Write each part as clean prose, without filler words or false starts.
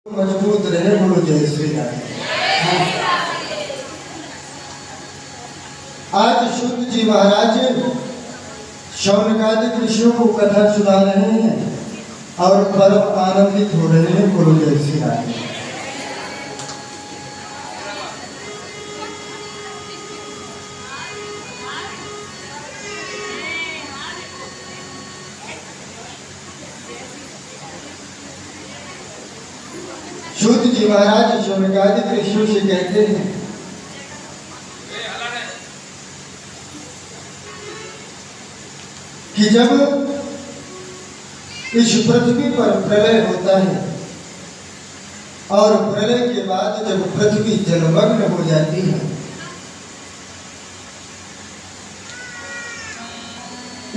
मजबूत रहे। बोलो जय श्री राम। आज शुद्ध जी महाराज शौनकादिक ऋषियों को कथा सुना रहे हैं और परम आनंदित हो रहे हैं। बोलो जय श्री राम। शुद्ध जी महाराज शौनकादिक ऋषियों से कहते हैं कि जब इस पृथ्वी पर प्रलय होता है और प्रलय के बाद जब पृथ्वी जलमग्न हो जाती है,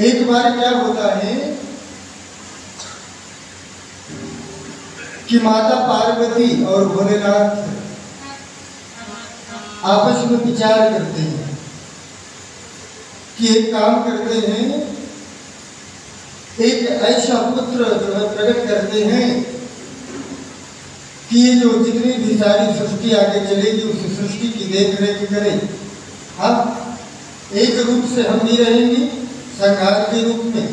एक बार क्या होता है कि माता पार्वती और भोलेनाथ आपस में विचार करते हैं कि एक काम करते हैं, एक ऐसा पुत्र जो है प्रकट करते हैं कि ये जो जितनी भी सारी सृष्टि आगे चलेगी उस सृष्टि की देख रेख करे। हाँ, एक रूप से हम भी रहेंगे संघार के रूप में,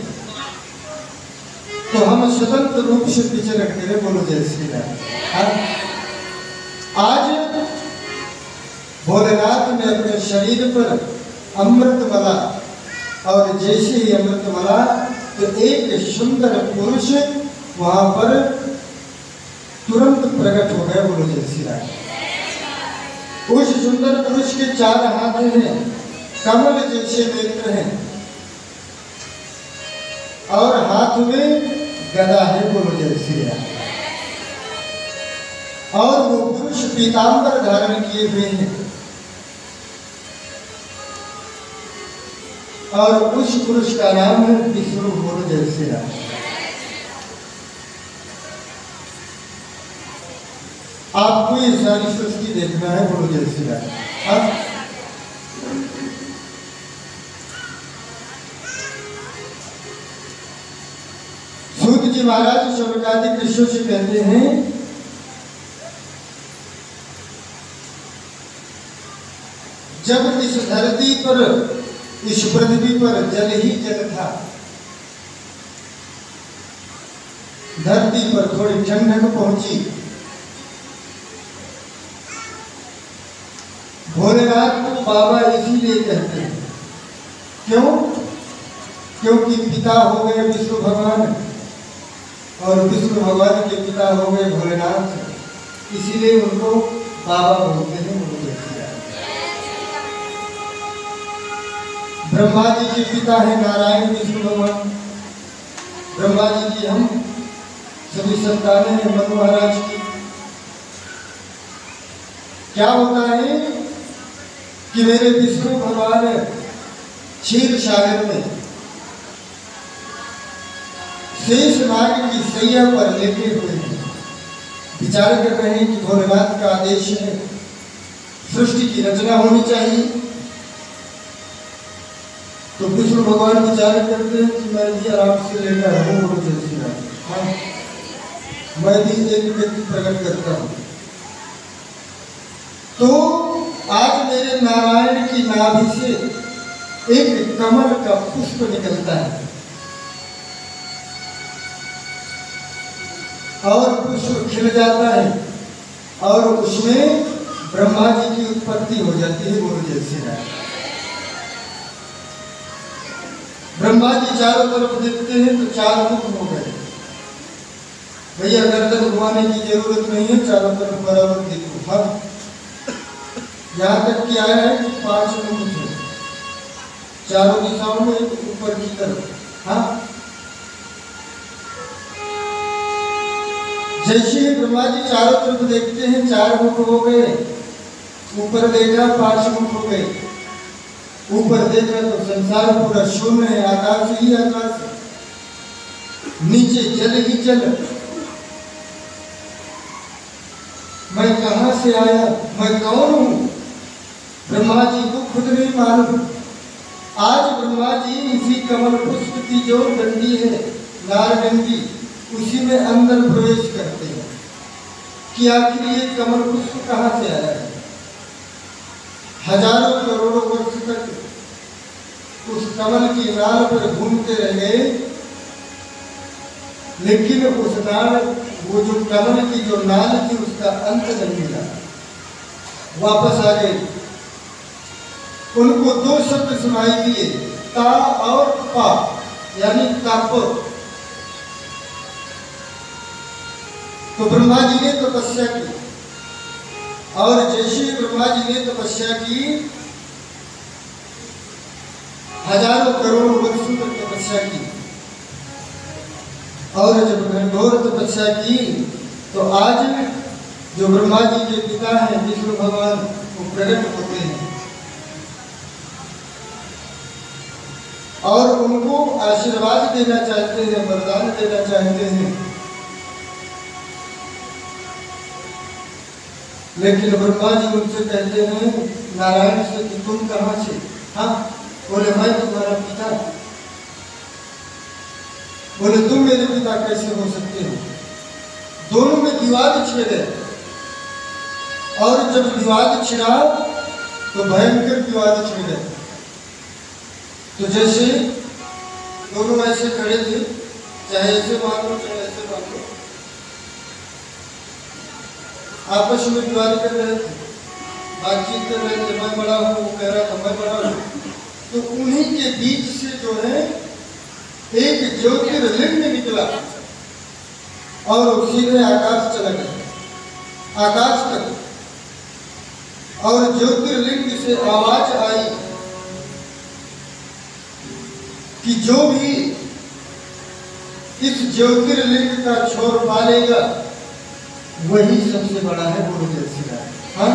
तो हम स्वतंत्र रूप से विचरण करें। बोलो जय श्री राम। आज भोलेनाथ ने अपने शरीर पर अमृत मला और जैसे ही अमृत मला तो एक सुंदर पुरुष वहां पर तुरंत प्रकट हो गए। बोलो जय श्री राम। उस सुंदर पुरुष के 4 हाथ हैं, कमल जैसे नेत्र हैं और हाथ में गदा है। बोलो जय श्री राम। और वो पुरुष पीतांबर धारण किए हुए हैं और उस पुरुष का नाम है विष्णु। बोलो जय श्री राम। आपको ये सारी सृष्टि देखना है। बोलो जय श्री राम। सूत जी महाराज शौनकादिक ऋषियों से कहते हैं जब इस धरती पर इस पृथ्वी पर जल ही जल था, धरती पर थोड़ी ठंडक पहुंची, भोलेनाथ को बाबा इसीलिए कहते हैं। क्यों? क्योंकि पिता हो गए विष्णु भगवान और विष्णु भगवान के पिता हो गए भोलेनाथ, इसीलिए उनको बाबा बोलते हैं। ब्रह्मा जी के पिता है नारायण विष्णु भगवान। ब्रह्मा जी की हम सभी संतानें हैं मनु महाराज की। क्या होता है कि मेरे विष्णु भगवान क्षीर सागर में शेष नाग की सैया पर लेटे हुए हैं, विचार कर रहे हैं कि भोलेनाथ का आदेश है सृष्टि की रचना होनी चाहिए। तो विष्णु भगवान विचार करते हैं कि मैं भी आराम से लेकर रहूं। हाँ, मैं भी एक व्यक्ति प्रकट करता हूं। तो आज मेरे नारायण की नाभि से एक कमल का पुष्प निकलता है और पुष्प खिल जाता है और उसमें ब्रह्मा जी की उत्पत्ति हो जाती है। बोलो जय श्री राम। ब्रह्मा जी चारों तरफ देखते हैं तो 4 मुख हो गए। भैया गर्दन घुमाने की जरूरत नहीं है, चारों तरफ बराबर देखो। हाँ, यहाँ तक कि आया है कि 5 मुख थे चारों दिशाओं में ऊपर की तरफ। हाँ, जैसे ही ब्रह्मा जी चारों तरफ देखते हैं 4 मुख हो गए, ऊपर देखा 5 मुख हो गए, ऊपर देखा तो संसार पूरा शून्य है, आकाश ही आकाश, नीचे जल ही जल। मैं कहां से आया, मैं कौन हूं? ब्रह्मा जी को खुद नहीं मालूम। आज ब्रह्मा जी इसी कमल पुष्प की जो डंडी है, नार डंडी, उसी में अंदर प्रवेश करते हैं कि आखिर ये कमल पुष्प कहाँ से आया है। हजारों करोड़ों वर्ष तक उस कमल की नाल पर घूमते रह गए, लेकिन उस नाल, वो जो कमल की जो नाल थी, उसका अंत नहीं मिला। वापस आ गए। उनको दो शब्द सुनाई दिए, ता और पा, यानी तप। तो ब्रह्मा जी ने तपस्या की, और जैसे ब्रह्मा जी ने तपस्या की, हजारों करोड़ों वर्षों तक तपस्या की, और जब घनघोर तपस्या की तो आज जो ब्रह्मा जी के पिता हैं विष्णु भगवान, वो प्रकट होते हैं और उनको आशीर्वाद देना चाहते हैं, वरदान देना चाहते हैं। लेकिन ब्रह्मा जी उनसे कहते हैं नारायण से कि तुम कहाँ से? हाँ, बोले मैं तुम्हारा पिता। बोले तुम मेरे पिता कैसे हो सकते हो? दोनों में विवाद छिड़ गया, और जब विवाद छिड़ा तो भयंकर विवाद छिड़ गया। तो जैसे दोनों ऐसे खड़े थे, चाहे ऐसे मान लो चाहे ऐसे मान लो, आपस में विवाद कर रहे थे, बातचीत कर रहे थे। मैं बड़ा हूँ, वो कह रहा था मैं बड़ा हूँ। तो उन्हीं के बीच से जो है एक ज्योतिर्लिंग निकला और सीधे आकाश चला गया, आकाश तक। और ज्योतिर्लिंग से आवाज आई कि जो भी इस ज्योतिर्लिंग का छोर पालेगा वही सबसे बड़ा है। बोलो जय श्री राम। हाँ,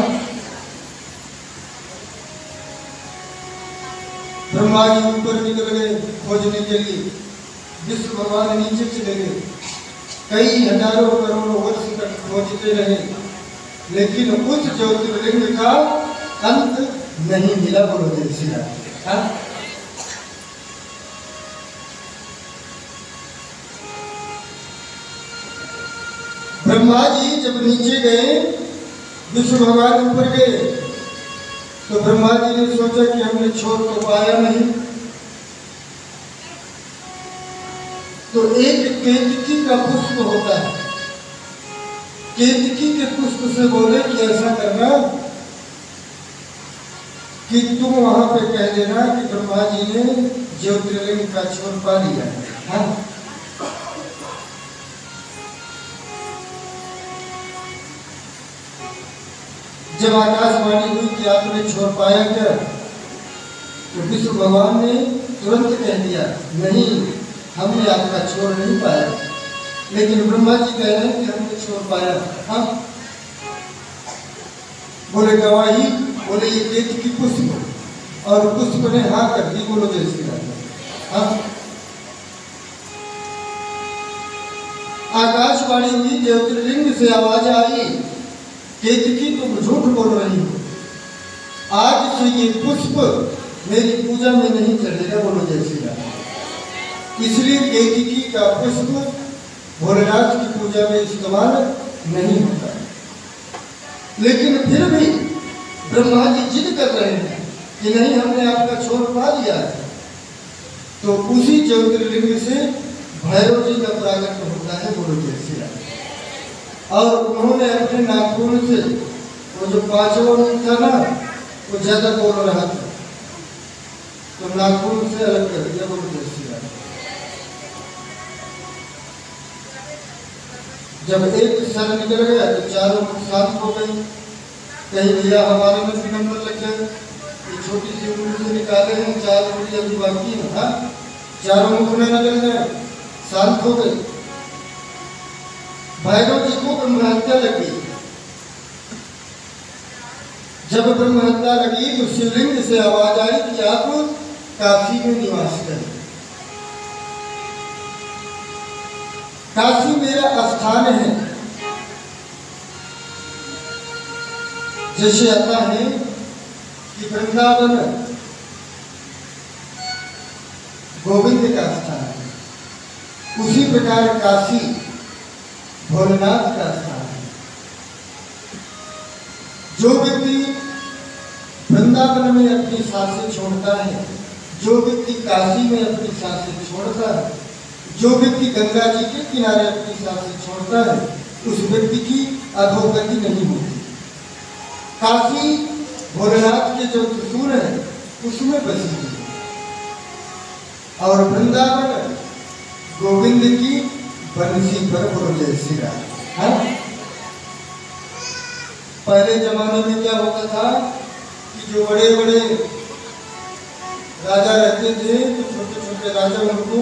ब्रह्मा जी ऊपर निकल गए खोजने के लिए, विष्णु भगवान नीचे चले गए। कई हजारों करोड़ों वर्ष तक खोजते रहे, लेकिन उस ज्योतिर्लिंग का अंत नहीं मिला। बोलो जय श्री राम। ब्रह्मा जी जब नीचे गए, विष्णु भगवान ऊपर गए, तो ब्रह्मा जी ने सोचा कि हमने छोड़ तो पाया नहीं। तो एक केतकी का पुष्प होता है, केतकी के पुष्प से बोले कि ऐसा करना कि तुम वहां पे कह देना कि ब्रह्मा जी ने ज्योतिर्लिंग का छोर पा लिया है। हाँ? जब आकाशवाणी हुई कि आपने छोड़ पाया क्या, तो विष्णु भगवान ने तुरंत कह दिया नहीं, हमने आपका छोड़ नहीं पाया। लेकिन ब्रह्मा जी कह रहे हैं कि हमने छोड़ पाया। हाँ? बोले गवाही, बोले ये केतकी पुष्प, और पुष्प ने हाँ कर दी। बोलो जय श्री राम। हाँ? आकाशवाणी हुई, ज्योतिर्लिंग से आवाज आई, केतकी तुम झूठ बोल रही हो, आज से ये पुष्प मेरी पूजा में नहीं चढ़ेगा। बोलो जय श्री राम। इसलिए केतकी का पुष्प भोलेनाथ की पूजा में इस्तेमाल नहीं होता। लेकिन फिर भी ब्रह्मा जी जिद कर रहे हैं कि नहीं, हमने आपका छोड़ पा लिया है। तो उसी ज्योतिर्लिंग से भैरव जी का प्रागट्य होता है। बोलो जय श्री राम। और उन्होंने अपने नाखून से, वो जो पांचवा था ना, वो ज्यादा बोल रहा था, तो नाखून से अलग कर दिया। बोलो जय श्री राम। जब एक सर निकल गया तो चारों मुख शांत हो गई। कहीं भैया हमारे में भी नंबर लग जाए, ये छोटी सी उंगली से निकाले हैं, 4 उंगली अभी बाकी है। हाँ, चारों मुख में निकल गए, शांत हो गए। भैरव जी को ब्रह्महत्या लगी। जब ब्रह्महत्या लगी तो शिवलिंग से आवाज आई कि आप काशी में निवास करें। काशी मेरा स्थान है। जैसे आता है कि वृंदावन गोविंद का स्थान है, उसी प्रकार काशी भोलेनाथ का स्थान है। जो व्यक्ति वृंदावन में अपनी सांसें छोड़ता है, जो व्यक्ति काशी में अपनी सांसें छोड़ता है, जो व्यक्ति गंगा जी के किनारे अपनी सांसें छोड़ता है, उस व्यक्ति की अधोगति नहीं होती। काशी भोलेनाथ के जो त्रिशूल है उसमें बसी हुई है, और वृंदावन गोविंद की बंसी पर बोले श्री राम। पहले जमाने में क्या होता था कि जो बड़े बड़े राजा रहते थे तो छोटे छोटे राजा उनको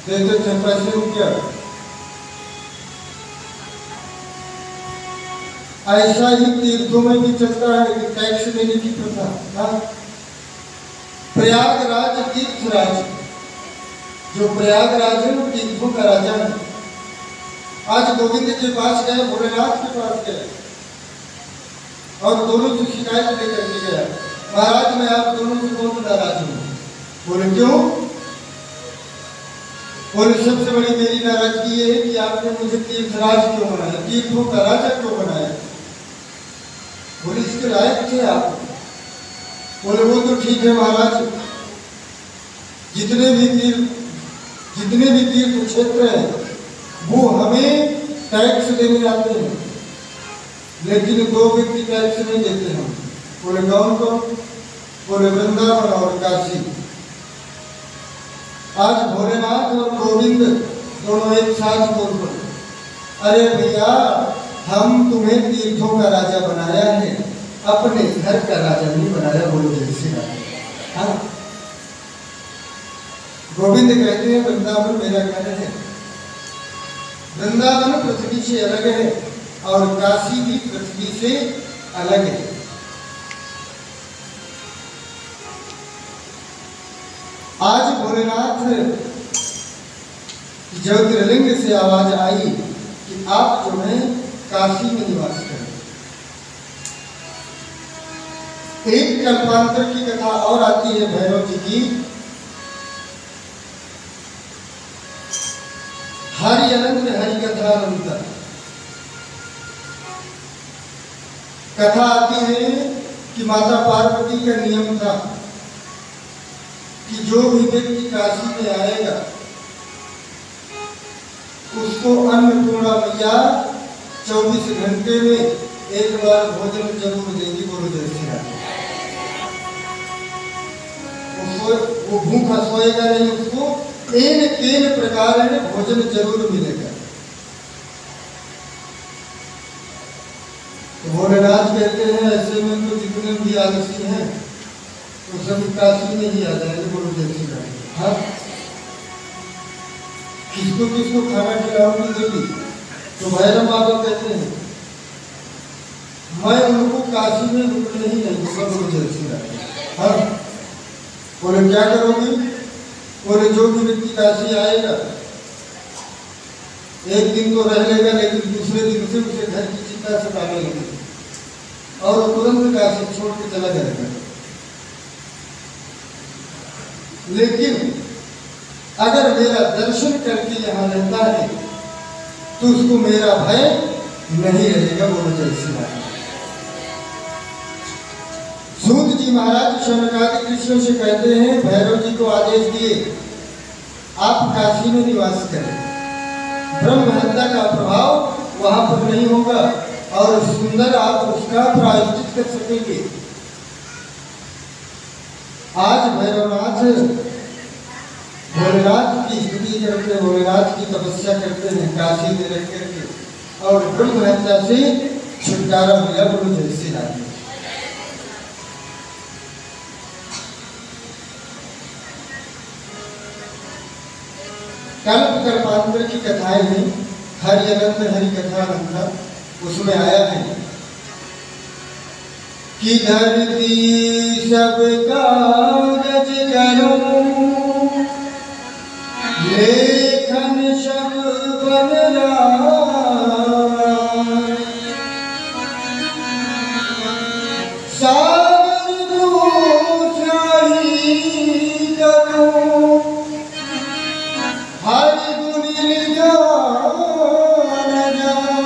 देते थे पैसे रुपया। ऐसा ही तीर्थों में भी चलता है कि टैक्स देने की प्रथा। प्रयागराज तीर्थराज, जो प्रयागराज है वो तीर्थों का राजा है। आज गोविंद के पास गए, भोलेनाथ के पास गए और दोनों से शिकायत लेकर के गया, महाराज मैं आप दोनों से बहुत नाराज हूँ। बोले क्यों? बोले सबसे बड़ी मेरी नाराजगी ये है कि आपने मुझे तीर्थराज क्यों बनाया, तीर्थों का राजा क्यों बनाया? बोले इसके लायक थे आप? बोले वो तो ठीक है महाराज, जितने भी तीर्थ क्षेत्र है वो हमें टैक्स देने आते हैं, लेकिन दो व्यक्ति टैक्स नहीं देते हैं। बोले कौन कौन? बोले वृंदावन और काशी। आज भोलेनाथ और गोविंद दोनों एक साथ बोल पड़े, अरे भैया हम तुम्हें तीर्थों का राजा बनाया है, अपने घर का राजा नहीं बनाया। बोलो जय श्री राम। गोविंद कहते हैं वृंदावन मेरा घर है, वृंदावन पृथ्वी से अलग है और काशी भी पृथ्वी से अलग है। आज भोलेनाथ ज्योतिर्लिंग से आवाज आई कि आप जो है काशी में निवास करें। एक कल्पांतर की कथा और आती है भैरव जी की। हरि अनंत हरि कथा अनंत कथा आती है कि माता पार्वती का नियम था कि जो भी व्यक्ति काशी में आएगा उसको अन्नपूर्णा मैया 24 घंटे में एक बार भोजन जरूर देगी। बोलो जय श्री राम। वो भूखा सोएगा नहीं, उसको एन केन प्रकार भोजन जरूर मिलेगा। तो भोलेनाथ कहते हैं ऐसे में तो जितने भी आलसी हैं वो सभी काशी में ही आ जाएंगे। बोलो जय श्री राम। हाँ, किसको किसको खाना खिलाऊंगी देवी? तो भैरव बाबा कहते हैं मैं उनको काशी में रुकने ही नहीं दूंगा। बोलो जय श्री राम। हाँ, बोले क्या करोगी? बोले जो भी व्यक्ति काशी आएगा एक दिन तो रह लेगा, लेकिन दूसरे दिन से उसे घर की चिंता सताने लगेगी और वो तुरंत काशी छोड़ के चला जाएगा। लेकिन अगर मेरा दर्शन करके यहाँ रहता है तो उसको मेरा भय नहीं रहेगा। बोलो जय श्री राम। सूत जी महाराज शौनकादि ऋषियों से कहते हैं, भैरव जी को आदेश दिए आप काशी में निवास करें, ब्रह्म हत्या का प्रभाव वहां पर नहीं होगा और सुंदर आप उसका प्रायश्चित कर सकेंगे। आज भोलेनाथ की स्तुति करते, भोलेनाथ की तपस्या करते हैं काशी में रह करके और ब्रह्म हत्या से छुटकारा मिला। बोलो जय श्री राम। कल्प कल्पांतर की कथाएं हैं, हरि अनंत हरि कथा अनंत, उसमें आया है कि धरती सब कागज करो, लेखन सब बन सागर दूसरी करो, हरि गुण जान जान।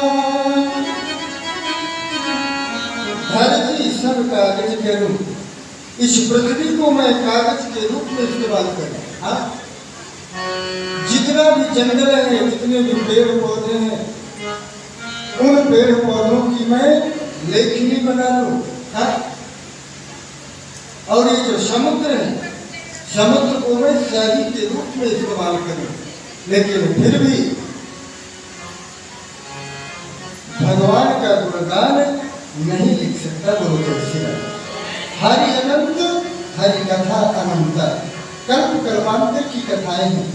इस पृथ्वी को मैं कागज के रूप में इस्तेमाल करूं। हाँ, जितना भी जंगल है, जितने भी पेड़ पौधे हैं, उन पेड़ पौधों की मैं लेखनी बना लूं। हाँ, और ये जो समुद्र है, समुद्र को मैं शाही के रूप में इस्तेमाल करूं। लेकिन फिर भी भगवान का गुणगान नहीं लिख सकता गुरु तुलसीदास। हरि अनंत, हरि कथा अनंत, कल्प कल्पांतर की कथाएं हैं।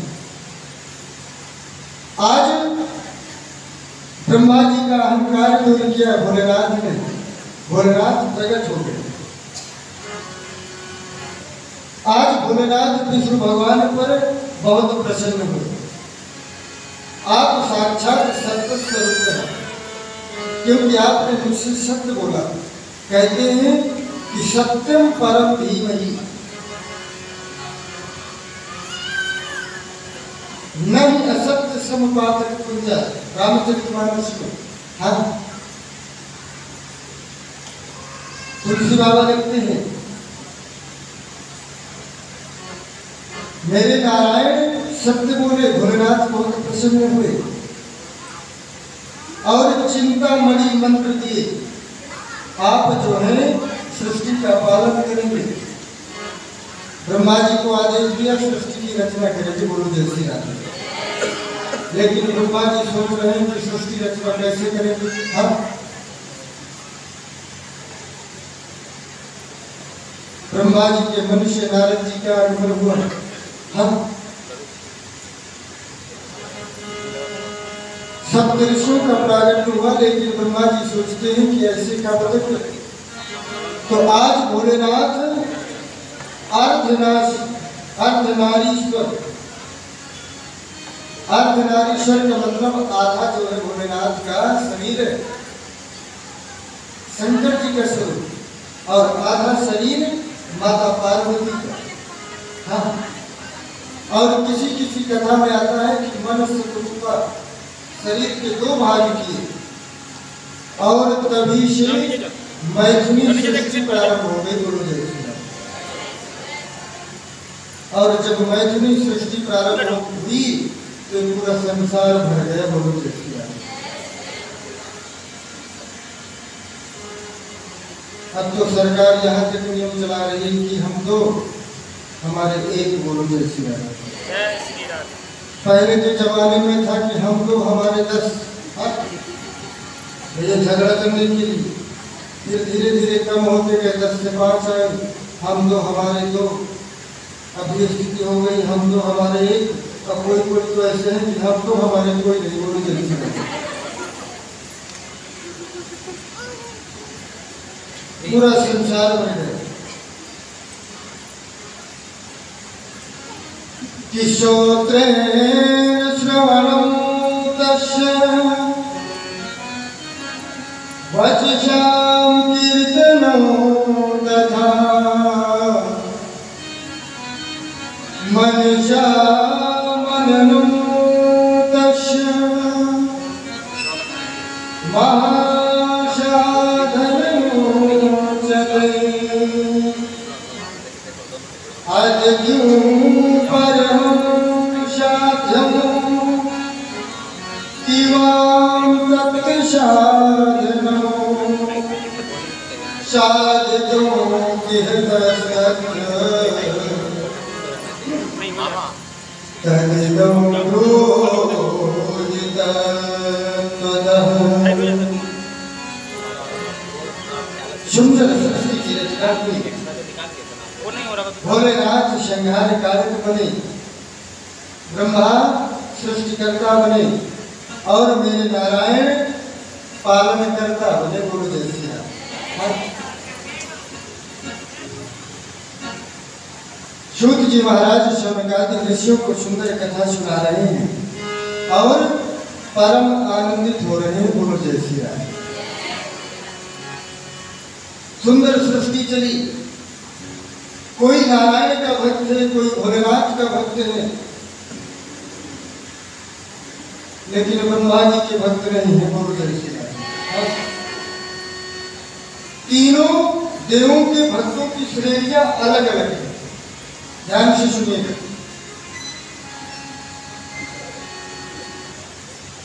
आज ब्रह्मा जी का अहंकार दूर किया भोलेनाथ ने, भोलेनाथ प्रकट हो गए। आज भोलेनाथ विष्णु भगवान पर बहुत प्रसन्न हुए। आप साक्षात सत्य स्वरूप हैं, क्योंकि आपने मुझसे सत्य बोला। कहते हैं कि सत्यम परम धीमहि नहीं असत्य समुपातक पुंजा, रामचरितमानस में। हाँ, तुलसी बाबा लिखते हैं, मेरे नारायण सत्य बोले, भोलेनाथ बहुत प्रसन्न हुए और चिंतामणि मंत्र दिए। आप जो है सृष्टि का पालन करेंगे। ब्रह्मा जी को आदेश दिया सृष्टि की रचना करेंगे, बोलो जय श्री राम। लेकिन ब्रह्मा जी सोच रहे हैं कि सृष्टि रचना कैसे करेंगे। हम ब्रह्मा जी के मन से नारद जी का आगमन हुआ। हम सब ऋषियों का प्रागट्य हुआ, लेकिन ब्रह्मा जी सोचते हैं कि ऐसे का बदल। तो आज भोलेनाथ अर्धनारीश्वर, अर्धनारीश्वर का मतलब आधा जो है भोलेनाथ का शरीर है, शंकर जी का स्वरूप, और आधा शरीर माता पार्वती का। हाँ, और किसी किसी कथा में आता है कि मनुष्य रूपा शरीर के दो भाग किए और तभी से मैथुनी सृष्टि प्रारंभ हो गई। बोलो जय श्री राम। और जब मैथुनी सृष्टि प्रारंभ हुई तो पूरा संसार भर गया। बोलो जय श्री राम। अब तो सरकार यहाँ तक नियम चला रही है कि हम दो, हमारे एक। बोलो जय श्री राम। पहले के जमाने में था कि हम दो हमारे 10, ये झगड़ा करने के लिए। फिर धीरे धीरे कम होते गए, 10 से 5 आए, हम दो हमारे 2। अब ये स्थिति हो गई हम दो हमारे 1। अब कोई कोई तो ऐसे हैं कि हम दो हमारे कोई नहीं। बोलो जल्दी से। पूरा संसार में है कि श्रोत्रेण श्रवणं तस्य वचसां कीर्तनं तथा मनसा मननं तस्य महासाधनोच्यते। अद्यूं परमं साध्यं इवां तत्साधनं साधितुं किहतस्तत्र तदिदं प्रोदितं त्वदः। सुंदर सृष्टि की रचना हुई। भोलेनाथ संहार कारक बने, ब्रह्मा सृष्टिकर्ता बने और मेरे नारायण पालन करता बने। बोलो जय श्री राम। सूत जी महाराज शौनकादि ऋषियों को सुंदर कथा सुना रहे हैं और परम आनंदित हो रहे हैं। बोलो जय श्री राम। सुंदर सृष्टि चली। कोई नारायण का भक्त है, कोई भोलेनाथ का भक्त है, लेकिन ब्रह्मा जी के भक्त नहीं है। बोलो जय श्री राम। तीनों देवों के भक्तों की श्रेणियां अलग अलग है। ध्यान से सुनिएगा।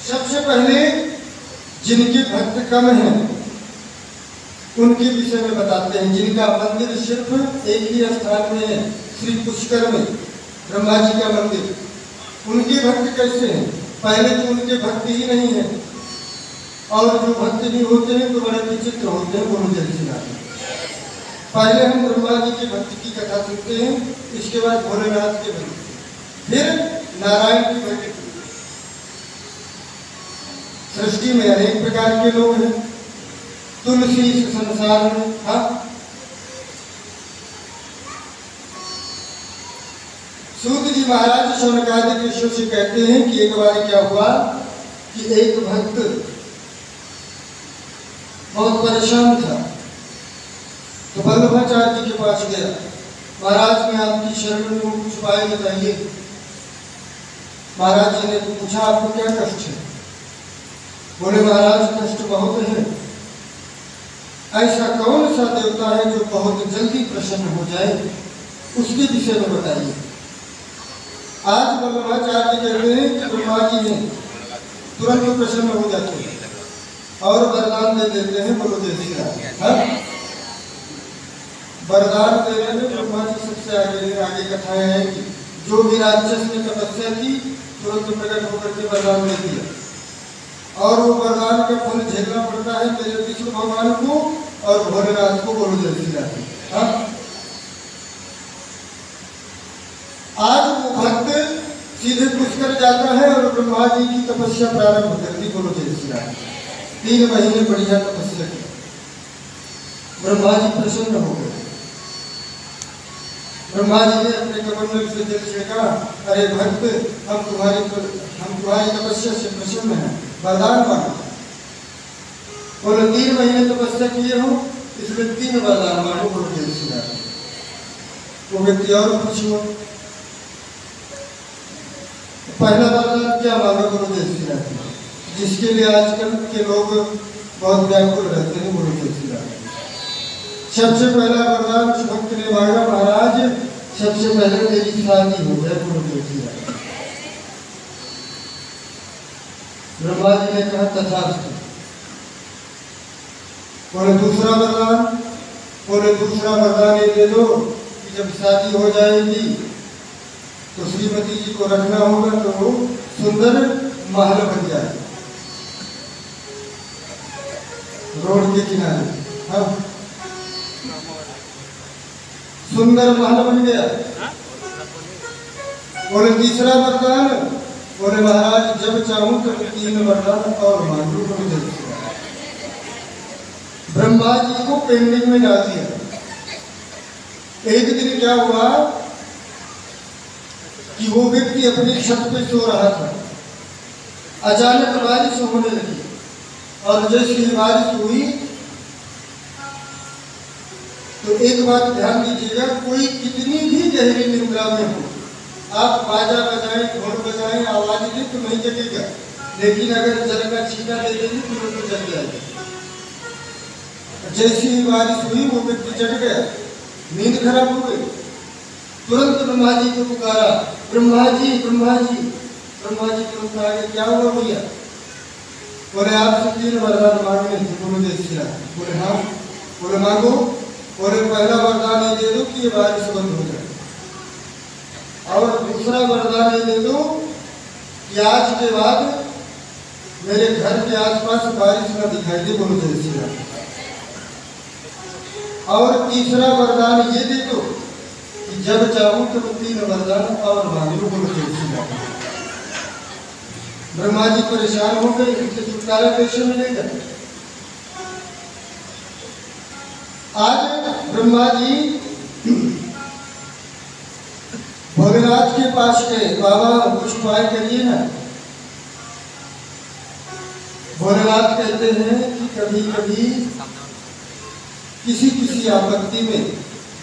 सबसे पहले जिनके भक्त कम हैं उनके विषय में बताते हैं। जिनका मंदिर सिर्फ एक ही स्थान में है, श्री पुष्कर में ब्रह्मा जी का मंदिर, उनके भक्त कैसे हैं? पहले तो उनके भक्त ही नहीं है, और जो भक्त भी होते हैं तो बड़े विचित्र होते हैं। बोलो जय श्री राम। पहले हम ब्रह्मा जी के भक्त की कथा सुनते हैं, इसके बाद भोलेनाथ के भक्त, फिर नारायण की भक्त। सृष्टि में अनेक प्रकार के लोग हैं, तुलसी इस संसार में। हाँ, सूत जी महाराज शौनकादिक ऋषियों से कहते हैं कि एक बार क्या हुआ कि एक भक्त बहुत परेशान था, तो वल्लभाचार्य जी के पास गया। महाराज मैं आपकी शरण में हूँ, कुछ उपाय बताइए। महाराज जी ने तो पूछा आपको क्या कष्ट है? बोले महाराज कष्ट बहुत है। ऐसा कौन सा देवता है जो बहुत जल्दी प्रसन्न हो जाए, उसके विषय में बताइए। आज वल्लभाचार्य कहते हैं कि ब्रह्मा जी हैं, तुरंत प्रसन्न हो जाते हैं और वरदान दे देते हैं। बोलो जय श्री राम। वरदान देने में ब्रह्मा जी सबसे आगे कथाएं हैं कि जो भी राक्षस ने तपस्या की तुरंत प्रकट होकर के वरदान दे दिया, और वो वरदान का फल झेलना पड़ता है मेरे विष्णु भगवान को और भोलेनाथ को। बोलो जय श्री राम। आज वो भक्त सीधे पुष्कर जाता है और ब्रह्मा जी की तपस्या प्रारंभ कर दी। बोलो जय श्री राम। 3 महीने बढ़िया तपस्या की, ब्रह्मा जी प्रसन्न हो गए। ब्रह्मा जी ने अपने कमंडल से जल छिड़का, अरे भक्त हम तुम्हारी तपस्या से प्रसन्न हैं, वरदान मांगो। बोलो 3 महीने तपस्या किए हो, इसलिए 3 वरदान मांगो। बोलो जय श्री राम। वो व्यक्ति और खुश हुआ। पहला वरदान क्या मांगा? बोलो जय श्री राम, जिसके लिए आजकल के लोग बहुत व्याकुल रहते हैं। बोलो जय श्री राम। सबसे पहला वरदान उस भक्त ने मांगा, महाराज सबसे पहले मेरी शादी हो जाए। बोलो जय श्री राम। ब्रह्मा जी ने कहा तथास्तु। बोले दूसरा वरदान? बोले दूसरा वरदान ये दे दो कि जब शादी हो जाएगी तो श्रीमती जी को रखना होगा तो वो सुंदर महल बन जाए रोड के किनारे। हाँ, सुंदर महल बन गया। बोले तीसरा वरदान? बोले महाराज जब चाहूं तो 3 वरदान और मांगू। ब्रह्मा जी को पेंडिंग में डाल दिया। एक दिन क्या हुआ कि वो व्यक्ति अपनी छत पे सो रहा था, अचानक बारिश होने लगी, और जैसे ही बारिश हुई तो एक बात ध्यान दीजिएगा, कोई कितनी भी गहरी निद्रा में हो, आप बाजा बजाएं, ढोल बजाएं, आवाज दें तो नहीं जगेगा, लेकिन अगर जल का छींटा दे देंगे तो वो जग जाएगा। जैसी ही बारिश हुई वो व्यक्ति जग गया, नींद खराब हो गई। तुरंत ब्रह्मा जी को पुकारा, ब्रह्मा जी ब्रह्मा जी। ब्रह्मा जी तुरंत आ गए, क्या हुआ भैया? बोले आपसे 3 वरदान मांगने थे। बोले जय श्री राम। बोले हाँ। बोले मांगो। बोले पहला वरदान ये दे दो कि ये बारिश बंद हो जाए, और दूसरा वरदान ये दे दो कि आज के बाद मेरे घर के आसपास बारिश न दिखाई दे। बोलो जय श्री राम। और तीसरा वरदान ये दे दो कि जब चाहूं तो 3 वरदान और मांगो। बोलो जय श्री राम। ब्रह्मा जी परेशान हो गए, इनसे छुटकारा कैसे मिलेगा? आज ब्रह्मा जी भोलेनाथ के पास गए, बाबा कुछ उपाय करिए ना। भोलेनाथ कहते हैं कि कभी कभी किसी किसी आपत्ति में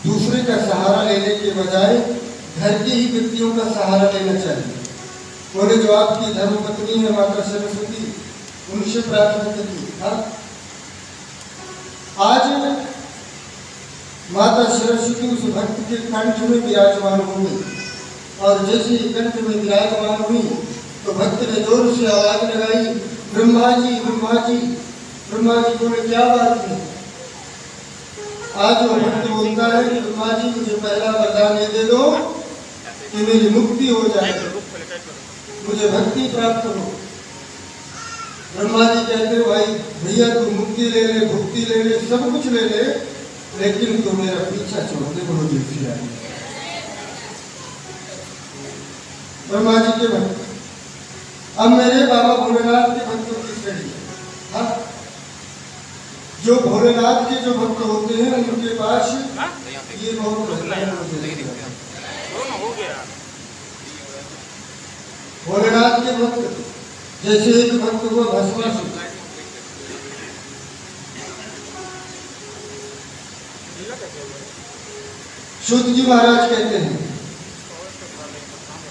दूसरे का सहारा लेने के बजाय घर के ही व्यक्तियों का सहारा लेना चाहिए। बोले जो आपकी धर्मपत्नी है माता सरस्वती, उनसे प्रार्थना करिए। हाँ, आज माता सरस्वती उस भक्त के कंठ में विराजमान हो गई और जैसे ही कंठ में विराजमान हुई तो भक्त ने जोर से आवाज लगाई, ब्रह्मा जी ब्रह्मा जी। ब्रह्मा जी बोले क्या बात है? आज वो भक्त बोलता है कि ब्रह्मा जी मुझे पहला वरदान दे दो कि मेरी मुक्ति हो जाए, मुझे भक्ति प्राप्त हो। ब्रह्मा जी कहते भाई भैया तू मुक्ति ले ले, भुक्ति ले ले, सब कुछ ले ले, लेकिन तू मेरा पीछा छोड़ दे। बोलो जी सिया। ब्रह्मा जी के भक्त। अब मेरे बाबा भोलेनाथ के भक्तों की श्रेणी। हाँ, जो भोलेनाथ के जो भक्त होते हैं उनके पास ये बहुत भोलेनाथ के भक्त, जैसे एक भक्त हुआ भस्मासुर। सूत जी महाराज कहते हैं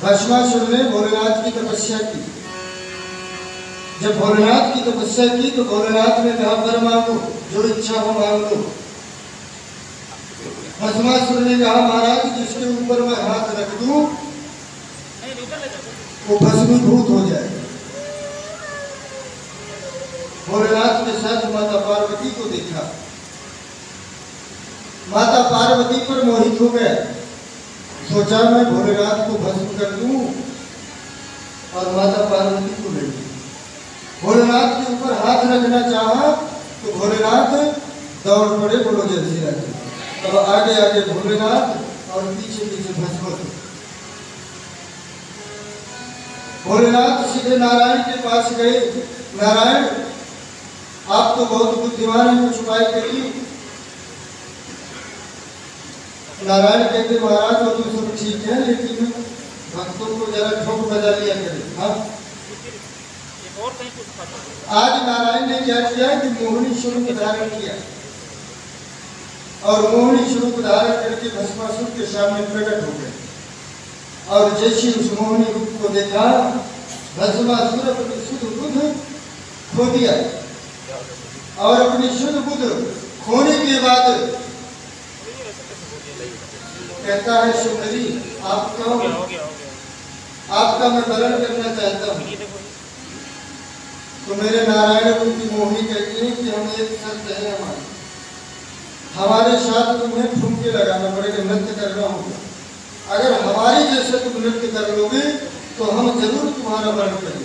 भस्मासुर ने भोलेनाथ की तपस्या की। जब भोलेनाथ की तपस्या की तो भोलेनाथ ने कहा वर मांगो, जो इच्छा हो मांग लो। भस्मासुर ने कहा महाराज जिसके ऊपर मैं हाथ रख दूं वो भस्मीभूत हो जाए। भोलेनाथ के साथ माता पार्वती को देखा, माता पार्वती पर मोहित हो गया, सोचा मैं भोलेनाथ को भस्म कर दूं और माता पार्वती को ले लूं। भोलेनाथ के ऊपर हाथ रखना चाहा तो भोलेनाथ दौड़ पड़े। बोलो जय श्री राम। तब आगे आगे भोलेनाथ और पीछे पीछे भस्मासुर। भोलेनाथ सीधे नारायण के पास गए। नारायण आप तो बहुत बुद्धिमान हैं, कुछ उपाय करिए। नारायण कहते महाराज वो तो सब ठीक है, लेकिन भक्तों को जरा ठोक बजा लिया करे। हाँ, आज नारायण ने क्या किया कि मोहिनी स्वरूप धारण किया और मोहिनी स्वरूप धारण करके भस्मासुर के सामने प्रकट हो गए। और जैसे उस मोहिनी रूप को देखा भस्मासुर अपनी शुद्ध बुद्ध खो दिया और अपनी शुद्ध बुद्ध खोने के बाद कहता है सुंदरी आप कौन? आपका मैं वर्णन करना चाहता हूँ। तो मेरे नारायण रूपी मोहिनी कहती है कि हम एक शर्त है हमारे साथ तुम्हें ठुमके लगाना पड़ेगा, नृत्य करना होगा। अगर हमारे जैसे तुम नृत्य कर लोगे तो हम जरूर तुम्हारा वर्णन करेंगे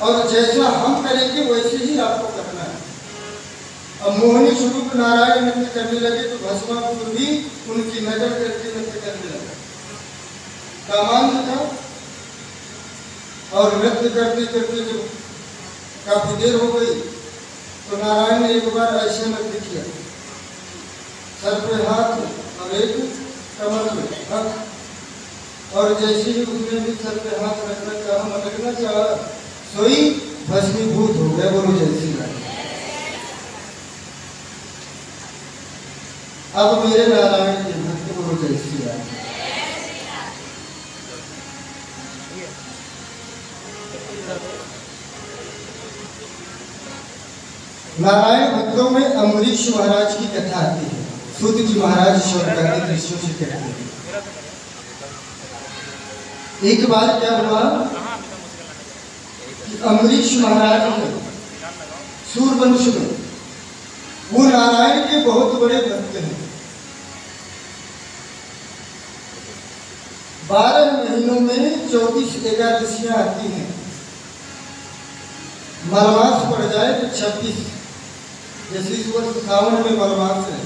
और जैसा हम करेंगे वैसे ही आपको करना है। अब मोहिनी स्वरूप नारायण नृत्य करने लगे तो भस्मासुर भी उनकी नजर करके नृत्य करने लगा। कामांध था और नृत्य करते करते जब काफी देर हो गई तो नारायण ने एक बार ऐसे नृत्य किया, सर पे हाथ और एक कमर में हाथ, और जैसे ही उसने भी सर पे हाथ रखना चाहा, मटकना चाहा, सोई भस्मीभूत हो गया। बोलो जय श्री राम। अब मेरे नारायण के भक्त बोलो जय श्री राम। नारायण भक्तों में अम्बरीश महाराज की कथा आती है। सूत जी महाराज स्वर्गादि दृश्यों से कहते हैं। एक बार क्या हुआ कि अम्बरीश महाराज ने सूरवंश में वो नारायण के बहुत बड़े भक्त हैं। 12 महीनों में 24 एकादशियां आती हैं। मलमास पड़ जाए तो 26, जैसे इस वर्ष सावन में मलमास है।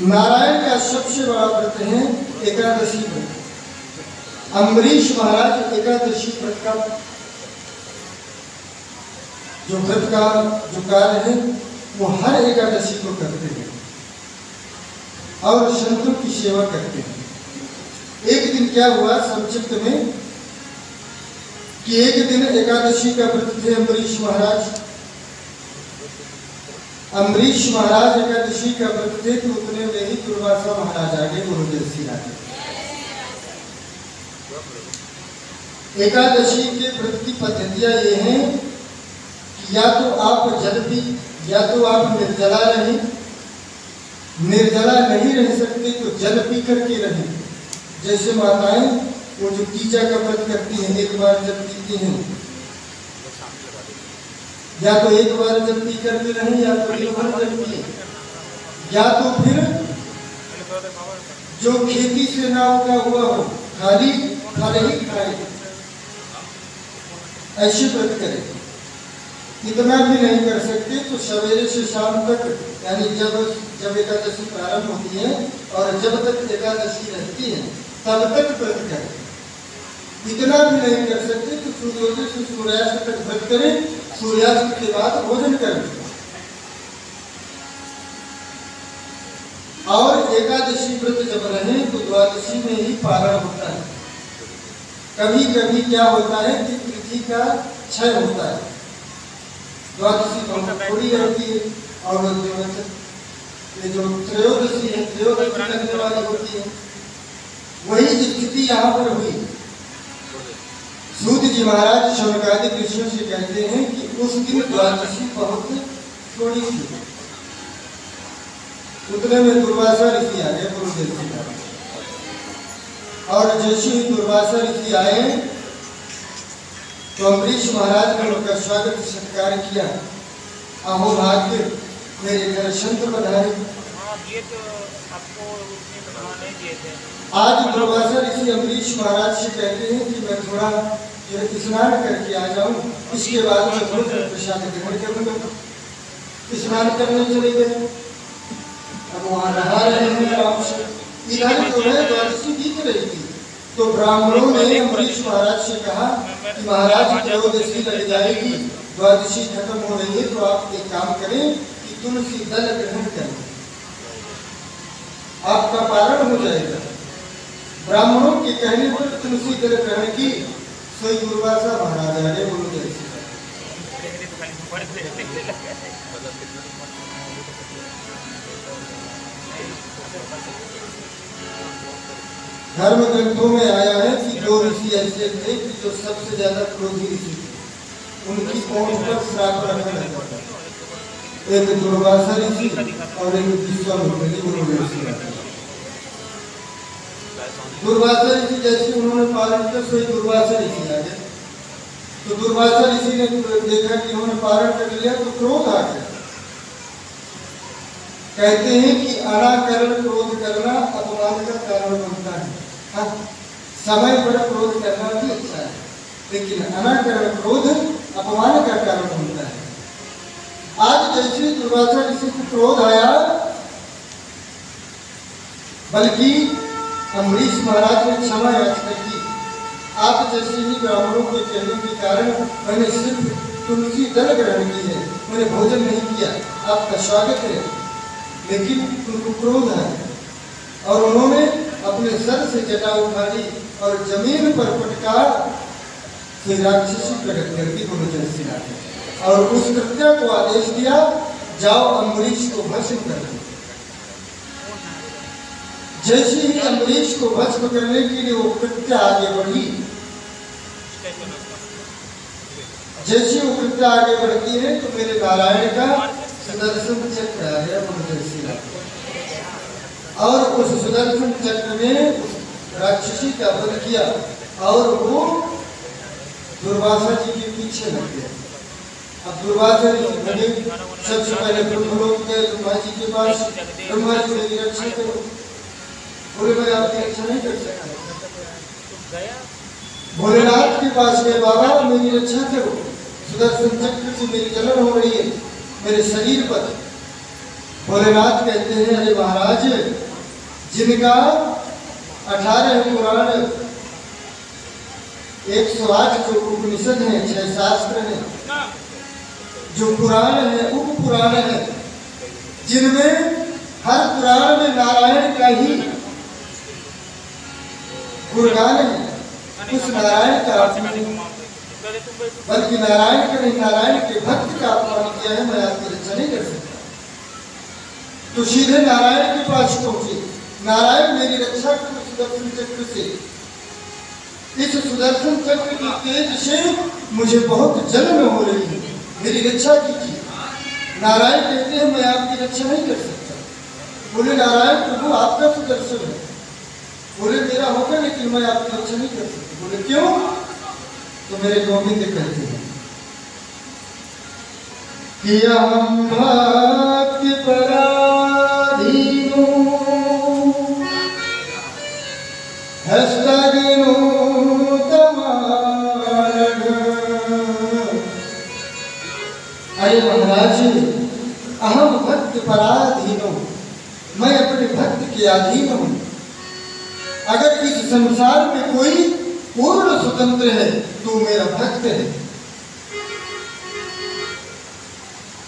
नारायण का सबसे बड़ा व्रत है एकादशी व्रत। अम्बरीश महाराज एकादशी व्रत का जो कार्य है वो हर एकादशी को करते हैं और संतों की सेवा करते हैं। एक दिन क्या हुआ संक्षिप्त में कि एक दिन एकादशी का व्रत थे अम्बरीश महाराज। अम्बरीश महाराज एकादशी का व्रत थे तो उतने में ही दुर्वासा महाराज आ गए। बोलो जय श्री राम। एकादशी के व्रत की पद्धतियां ये हैं कि या तो आप जल पी, या तो आप निर्जला रहें। निर्जला नहीं रह सकते तो जल पी करके रहें। जैसे माताएं वो जो तीजा का व्रत करती हैं, एक बार जल पीती हैं, या तो एक बार जल पी करके रहें, या तो एक बार जल पिए, या तो फिर जो खेती से ना उगा हुआ हो, खाली ही खाए, ऐसे व्रत करें। इतना भी नहीं कर सकते तो सवेरे से शाम तक, यानी जब एकादशी प्रारंभ होती है और जब तक एकादशी रहती है तब तक व्रत करें। इतना भी नहीं कर सकते तो सूर्योदय से सूर्यास्त तक व्रत करें, सूर्यास्त के बाद भोजन करें। और एकादशी व्रत जब रहे तो द्वादशी में ही पारण होता है। कभी कभी क्या होता है कि पृथ्वी का क्षय होता है, द्वादशी बहुत थोड़ी रहती है, और ये जो त्रयोदशी है, त्रयोदशी लगने वाली होती है। वही स्थिति यहाँ पर हुई। सूत जी महाराज शौनकादिक ऋषियों से कहते हैं कि उस दिन द्वादशी बहुत थोड़ी थी। उतने में दुर्वासा ऋषि आ गए गुरुदेव जी का, और जैसे ही दुर्वासा ऋषि आए तो अम्बरीश महाराज ने उनका स्वागत सत्कार किया। अहो भाग्य, मेरे घर संत पधारे। आज दुर्वासा ऋषि अम्बरीश महाराज से कहते हैं कि मैं थोड़ा स्नान करके आ जाऊं, इसके बाद मैं भोजन प्रसाद ग्रहण करूंगा। स्नान करने चले गए। अब वहां नहा रहे हैं आराम से, इधर जो है द्वादशी बीत रही थी। तो ब्राह्मणों ने अम्बरीश महाराज से कहा कि महाराज त्रयोदशी लग जाएगी, द्वादशी खत्म हो रही है, तो आप एक काम करें कि तुलसी दल ग्रहण करें, आपका पारण हो जाएगा। ब्राह्मणों के कहने पर तुलसी दल ग्रहण की। सोई दुर्वासा महाराज आगे बोलो जैसे धर्म ग्रंथों में आया है कि दो ऋषि ऐसे थे कि जो सबसे ज्यादा क्रोधी ऋषि थे। उनकी ओंठ पर श्राप रखा रहता था। एक दुर्वासा ऋषि और एक विश्वामित्र ऋषि। दुर्वासा ऋषि जैसे उन्होंने पारण किया, सोई दुर्वासा ऋषि आ गए। तो दुर्वासा ऋषि ने देखा कि उन्होंने पारण कर लिया तो क्रोध आ गया। कहते हैं कि अनाकरण क्रोध करना अपमान का कारण बनता है। हाँ, समय पर क्रोध करना भी अच्छा है, लेकिन अनाकरण क्रोध अपमान का कारण बनता है। आज जैसे दुर्वासा ऋषि को क्रोध आया, बल्कि अम्बरीश महाराज ने क्षमा याचना की। आप जैसे ही ब्राह्मणों के कहने के कारण मैंने सिर्फ तुलसी दल ग्रहण की है, मैंने भोजन नहीं किया, आपका स्वागत है। लेकिन उनको क्रोध है और उन्होंने अपने सर से जटा उठाई और जमीन पर पटकार से राक्षसी प्रकट करके गुरु जय और उस कृत्य को आदेश दिया, जाओ अम्बरीश को भस्म कर दो। जैसे ही अम्बरीश को भस्म करने के लिए वो कृत्य आगे बढ़ी, जैसे वो कृत्य आगे बढ़ती है तो मेरे नारायण का सुदर्शन चक्र आ गया और उस सुदर्शन चक्र में उस राक्षसी का वध किया और वो दुर्वासा जी के पीछे लग गया। अब दुर्वासा जी भगे, सबसे पहले ब्रह्मलोक गए ब्रह्मा जी के पास। ब्रह्मा जी मेरी रक्षा करो। बोले मैं आपकी रक्षा नहीं कर सकता। भोलेनाथ के पास गए, बाबा मेरी रक्षा करो, सुदर्शन चक्र से मेरी जलन हो रही है मेरे शरीर पर। भोलेनाथ कहते हैं अरे महाराज, जिनका 18 पुराण 108 जो उपनिषद है, 6 शास्त्र है, जो पुराण है उप पुराण है, जिनमें हर पुराण में नारायण का ही गुणगान है, उस नारायण का बल्कि नारायण का नहीं, नारायण के भक्त का अपमान किया है, मैं आपकी रक्षा नहीं कर सकता। तो सीधे नारायण के पास पहुंचे। नारायण मेरी रक्षा करो सुदर्शन चक्र से। इस सुदर्शन चक्र की तेज से मुझे बहुत जलन हो रही है, मेरी रक्षा कीजिए। नारायण कहते हैं मैं आपकी रक्षा नहीं कर सकता। बोले नारायण प्रभु आपका सुदर्शन है। बोले मेरा होगा लेकिन मैं आपकी रक्षा नहीं कर सकता। बोले क्यों? तो मेरे गोविंद कहते हैं कि हम भक्ति पराधीनो हस्तगिनो तमारण। अरे महाराज अहम भक्त पराधीनो, मैं अपने भक्त के अधीन हूं। अगर इस संसार में कोई पूर्ण स्वतंत्र है तो मेरा भक्त है।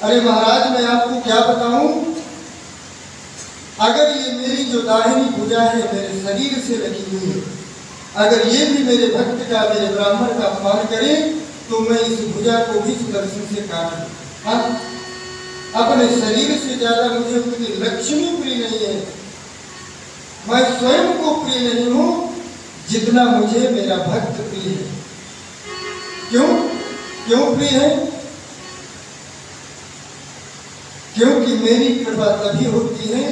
अरे महाराज मैं आपको क्या बताऊं, अगर ये मेरी जो दाहिनी भुजा है मेरे शरीर से लगी हुई है, अगर ये भी मेरे भक्त का मेरे ब्राह्मण का अपमान करे तो मैं इस भुजा को भी सुदर्शन से काट दूं। हाँ? अपने शरीर से ज्यादा मुझे अपनी लक्ष्मी प्रिय नहीं है। मैं स्वयं को प्रिय नहीं हूं जितना मुझे मेरा भक्त प्रिय है। क्यों? क्यों प्रिय है? क्योंकि मेरी कृपा तभी होती है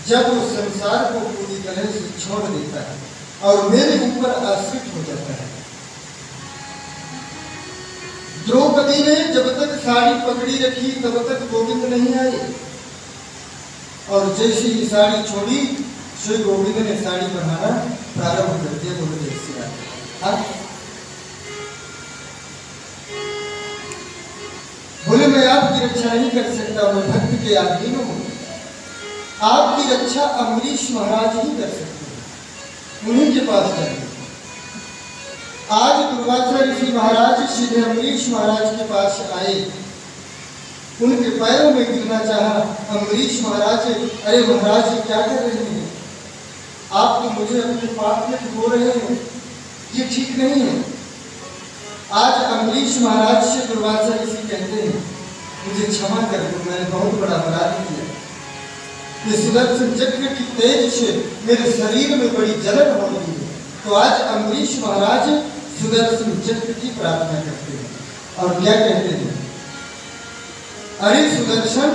जब वो संसार को पूरी तरह से छोड़ देता है और मेरे ऊपर आश्रित हो जाता है। द्रौपदी ने जब तक साड़ी पकड़ी रखी तब तक गोविंद नहीं आए, और जैसे ही साड़ी छोड़ी श्री गोविंद ने साड़ी पहनाना प्रारंभ कर दिया। बोलो जय श्री राम। बोले मैं आपकी रक्षा नहीं कर सकता, मैं भक्त के अधीन हूं। आपकी रक्षा अम्बरीश महाराज ही कर सकते हैं, उन्हीं के पास जाइए। आज दुर्वासा ऋषि महाराज सीधे अम्बरीश महाराज के पास आए, उनके पैरों में गिरना चाहा। अम्बरीश महाराज अरे महाराज ये क्या कर रहे हैं, आप तो मुझे अपने पाप में डुबो रहे हैं, ये ठीक नहीं है। आज अम्बरीश महाराज से दुर्वासा ऋषि कहते हैं मुझे क्षमा कर दो, मैंने बहुत बड़ा अपराध किया। ये सुदर्शन चक्र की तेज से मेरे शरीर में बड़ी जलन हो रही है। तो आज अम्बरीश महाराज सुदर्शन चक्र की प्रार्थना करते हैं और क्या कहते हैं, अरे सुदर्शन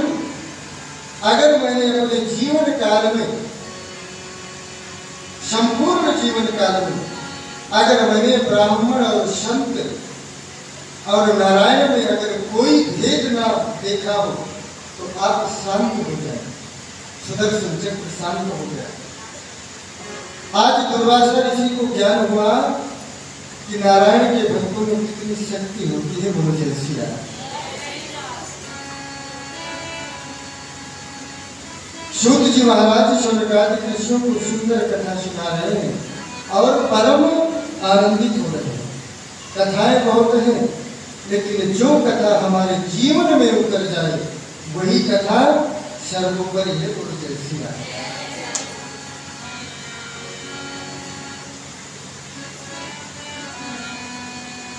अगर मैंने अपने जीवन काल में, संपूर्ण जीवन काल में अगर मैंने ब्राह्मण और संत और नारायण में अगर कोई भेद ना देखा हो तो आप शांत हो जाए। सुदर्शन चक्र शांत हो गया। आज दुर्वासा ऋषि को ज्ञान हुआ कि नारायण के भक्तों में कितनी शक्ति होती है। बोलो जय श्री राम। सूत जी महाराज शौनकादि ऋषियों को सुंदर कथा सुना रहे हैं और परम आनंदित हो रहे हैं। कथाएं बहुत हैं लेकिन जो कथा हमारे जीवन में उतर जाए वही कथा सर्वोपरि है। बोलो जय श्री राम।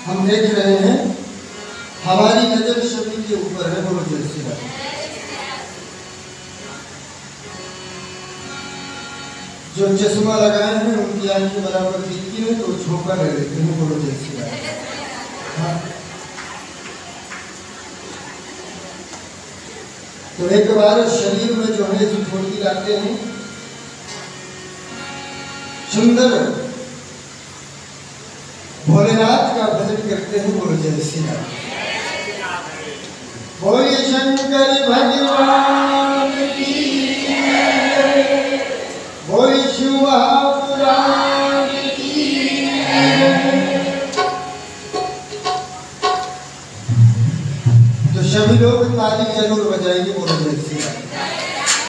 हम देख रहे हैं हमारी नजर सभी के ऊपर है। बोलो जय श्री राम। जो चश्मा लगाए हैं उनकी आंखें बराबर दिखती है तो झोंका ले लेते हैं। बोलो जय श्री राम। हाँ। तो एक बार शरीर में जो है जो फुर्ती लाते हैं, सुंदर भोलेनाथ का भजन करते हैं। बोलो जय श्री राम। बोलिए शंकर भगवान की, बोलिए शिव महापुराण की। तो सभी लोग ताली जरूर बजाएंगे। बोलो जय श्री राम।